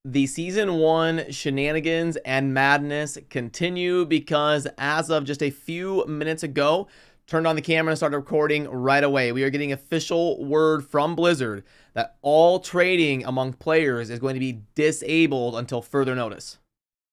The season 1 shenanigans and madness continue because as of just a few minutes ago, turned on the camera and started recording right away. We are getting official word from Blizzard that all trading among players is going to be disabled until further notice.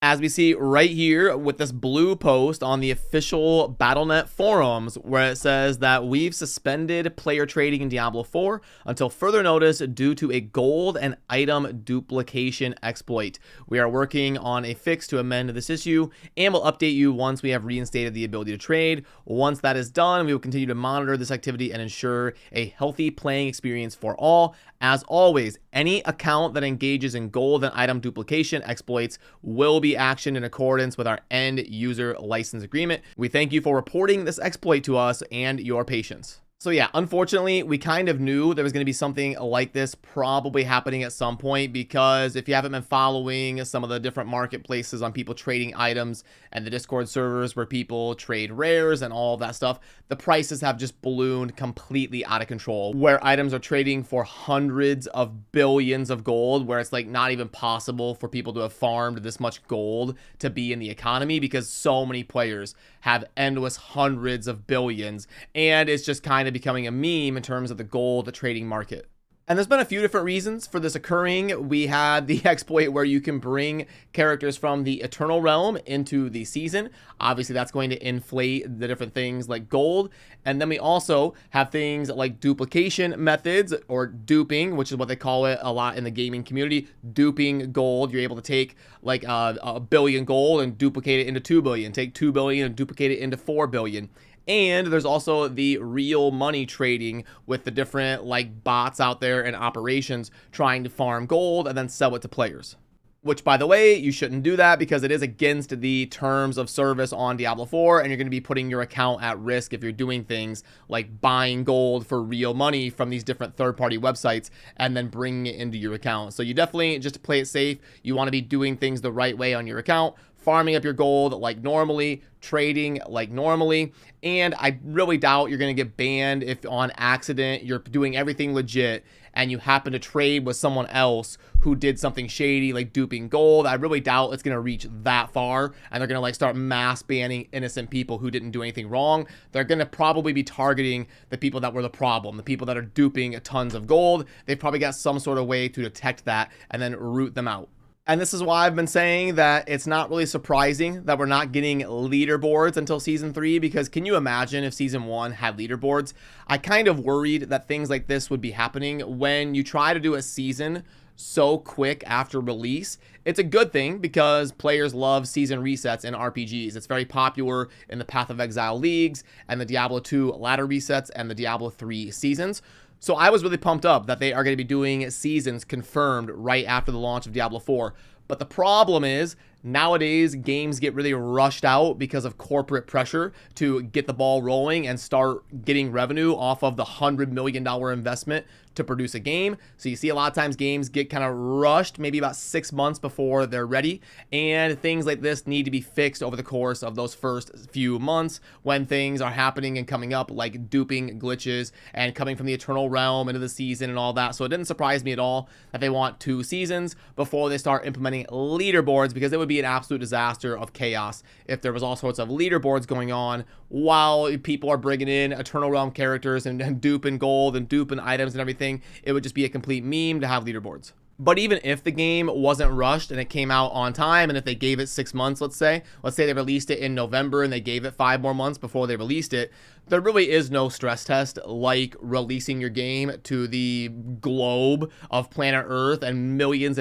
As we see right here with this blue post on the official Battle.net forums, where it says that we've suspended player trading in Diablo 4 until further notice due to a gold and item duplication exploit. We are working on a fix to amend this issue and will update you once we have reinstated the ability to trade. Once that is done, we will continue to monitor this activity and ensure a healthy playing experience for all. As always, any account that engages in gold and item duplication exploits will be actioned in accordance with our end user license agreement. We thank you for reporting this exploit to us and your patience. So yeah, unfortunately, we kind of knew there was going to be something like this probably happening at some point, because if you haven't been following some of the different marketplaces on people trading items and the Discord servers where people trade rares and all of that stuff, the prices have just ballooned completely out of control, where items are trading for hundreds of billions of gold, where it's like not even possible for people to have farmed this much gold to be in the economy, because so many players have endless hundreds of billions, and it's just kind of becoming a meme in terms of the gold trading market. And there's been a few different reasons for this occurring. We had the exploit where you can bring characters from the Eternal Realm into the season. Obviously, that's going to inflate the different things like gold. And then we also have things like duplication methods, or duping, which is what they call it a lot in the gaming community. Duping gold. You're able to take like a billion gold and duplicate it into 2 billion. Take 2 billion and duplicate it into 4 billion. And there's also the real money trading with the different like bots out there and operations trying to farm gold and then sell it to players. Which, by the way, you shouldn't do that because it is against the terms of service on Diablo 4, and you're going to be putting your account at risk if you're doing things like buying gold for real money from these different third-party websites and then bringing it into your account. So you definitely, just to play it safe, you want to be doing things the right way on your account, farming up your gold like normally, trading like normally, and I really doubt you're going to get banned if on accident you're doing everything legit and you happen to trade with someone else who did something shady like duping gold. I really doubt it's going to reach that far, and they're going to like start mass banning innocent people who didn't do anything wrong. They're going to probably be targeting the people that were the problem, the people that are duping tons of gold. They've probably got some sort of way to detect that and then root them out. And this is why I've been saying that it's not really surprising that we're not getting leaderboards until Season 3, because can you imagine if Season 1 had leaderboards? I kind of worried that things like this would be happening when you try to do a season so quick after release. It's a good thing because players love season resets in RPGs. It's very popular in the Path of Exile leagues and the Diablo 2 ladder resets and the Diablo 3 seasons. So I was really pumped up that they are going to be doing seasons confirmed right after the launch of Diablo 4. But the problem is, nowadays games get really rushed out because of corporate pressure to get the ball rolling and start getting revenue off of the $100 million investment to produce a game. So you see a lot of times games get kind of rushed maybe about 6 months before they're ready, and things like this need to be fixed over the course of those first few months when things are happening and coming up, like duping glitches and coming from the Eternal Realm into the season and all that. So it didn't surprise me at all that they want 2 seasons before they start implementing leaderboards, because it would be an absolute disaster of chaos if there was all sorts of leaderboards going on while people are bringing in Eternal Realm characters and duping gold and duping items and everything. It would just be a complete meme to have leaderboards. But even if the game wasn't rushed and it came out on time, and if they gave it 6 months, let's say they released it in November and they gave it 5 more months before they released it, there really is no stress test like releasing your game to the globe of planet Earth and millions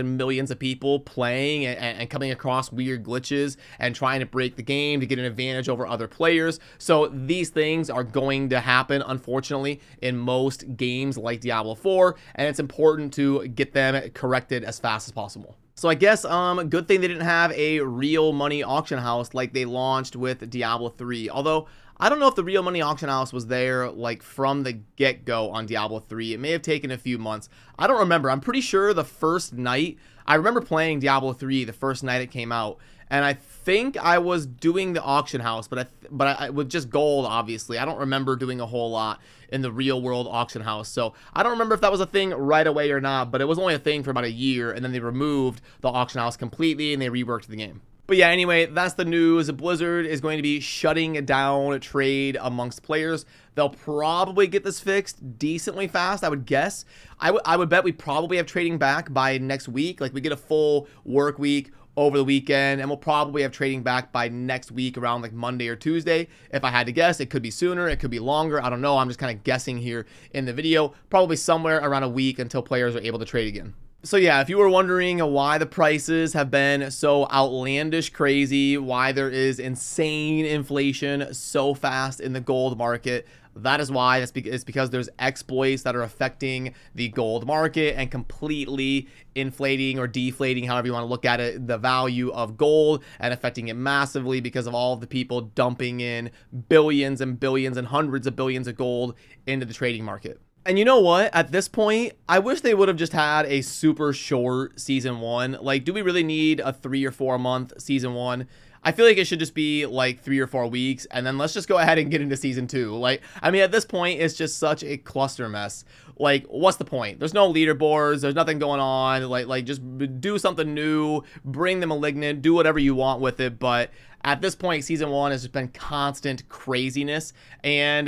of people playing and coming across weird glitches and trying to break the game to get an advantage over other players. So these things are going to happen, unfortunately, in most games like Diablo 4, and it's important to get them corrected as fast as possible. So I guess good thing they didn't have a real money auction house like they launched with Diablo 3. Although I don't know if the real money auction house was there like from the get-go on Diablo 3. It may have taken a few months. I don't remember. I'm pretty sure the first night, I remember playing Diablo 3 the first night it came out, and I think I was doing the auction house, but I with just gold, obviously. I don't remember doing a whole lot in the real world auction house. So I don't remember if that was a thing right away or not, but it was only a thing for about a year, and then they removed the auction house completely and they reworked the game. But yeah, anyway, that's the news. Blizzard is going to be shutting down trade amongst players. They'll probably get this fixed decently fast, I would guess. I would bet we probably have trading back by next week. Like, we get a full work week over the weekend, and we'll probably have trading back by next week around like Monday or Tuesday. If I had to guess, it could be sooner, it could be longer. I don't know. I'm just kind of guessing here in the video. Probably somewhere around a week until players are able to trade again. So yeah, if you were wondering why the prices have been so outlandish crazy, why there is insane inflation so fast in the gold market, that is why. It's because there's exploits that are affecting the gold market and completely inflating or deflating, however you want to look at it, the value of gold, and affecting it massively because of all of the people dumping in billions and billions and hundreds of billions of gold into the trading market. And you know what? At this point, I wish they would have just had a super short season 1. Like, do we really need a 3 or 4 month season 1? I feel like it should just be like 3 or 4 weeks, and then let's just go ahead and get into season 2. Like, I mean, at this point, it's just such a cluster mess. Like, what's the point? There's no leaderboards. There's nothing going on. Like just do something new. Bring the Malignant. Do whatever you want with it. But at this point, season 1 has just been constant craziness, and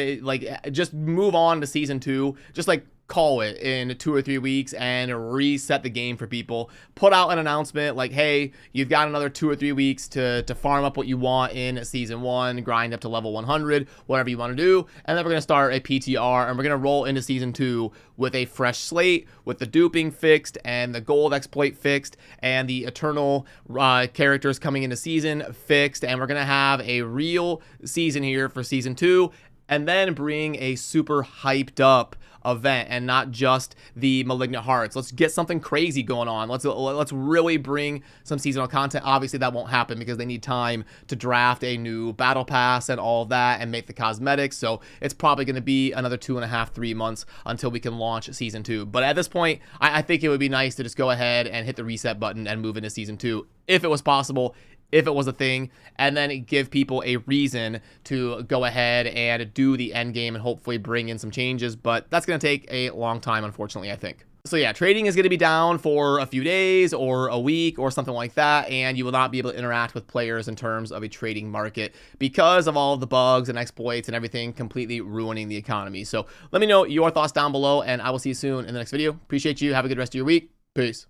just move on to season 2. Just like call it in 2 or 3 weeks and reset the game for people. Put out an announcement like, hey, you've got another 2 or 3 weeks to farm up what you want in season 1, grind up to level 100, whatever you want to do, and then we're going to start a PTR, and we're going to roll into season 2 with a fresh slate, with the duping fixed and the gold exploit fixed and the eternal characters coming into season fixed, and we're going to have a real season here for season 2, and then bring a super hyped up event and not just the Malignant Hearts. Let's get something crazy going on. Let's really bring some seasonal content. Obviously that won't happen because they need time to draft a new battle pass and all of that and make the cosmetics. So it's probably going to be another 2.5, 3 months until we can launch season 2. But at this point, I think it would be nice to just go ahead and hit the reset button and move into season 2 if it was possible, if it was a thing, and then give people a reason to go ahead and do the end game and hopefully bring in some changes. But that's going to take a long time, unfortunately, I think. So yeah, trading is going to be down for a few days or a week or something like that, and you will not be able to interact with players in terms of a trading market because of all of the bugs and exploits and everything completely ruining the economy. So let me know your thoughts down below, and I will see you soon in the next video. Appreciate you. Have a good rest of your week. Peace.